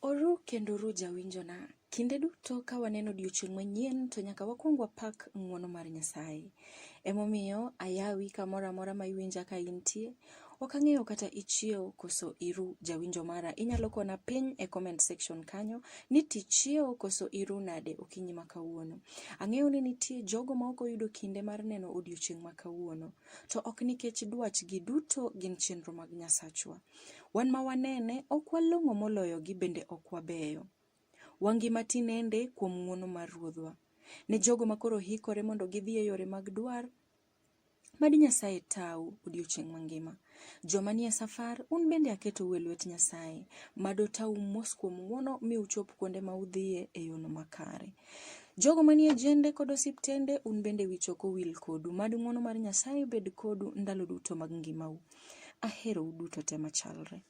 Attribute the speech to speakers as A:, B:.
A: Oru kendo ru jawinjona, kinde duto ka waneno odiochieng' manyien to nyaka wakuong wapak ng'wono mar Nyasaye. Emomiyo ayawi kamoro amora ma iwinja ka intie, ok ang'eyo kata ichiew koso iru jawinjo mara. Inyalo kona piny e comment section kanyo ni tichiew koso iru nade okinyi ma kawuono. Ang'eyo ni nitie jogo ma ok oyudo kinde mar neno odiochieng' ma kawuono, to ok nikech dwachgi duto gin chenro mag Nyasachwa. Wan ma wanene ok walong'o moloyo gi, bende ok wabeyo. Wangima tinende kuom ng'wono mar Ruodhwa. Ne jogo makoro hikore mondo gidhi e yore mag dwar, mad Nyasaye tau odiochieng' mangima. Joma nie safar, un bende aketo e lwet Nyasaye. Mad otau mos kuom ng'wono mi uchop kuonde ma udhiye e yono makare. Jogo manie jende kod osiptende, un bende wich ok owil kodu. Mad ng'wono mar Nyasaye bed kodu ndalo duto mag ngimau. Ahero uduto te machalre.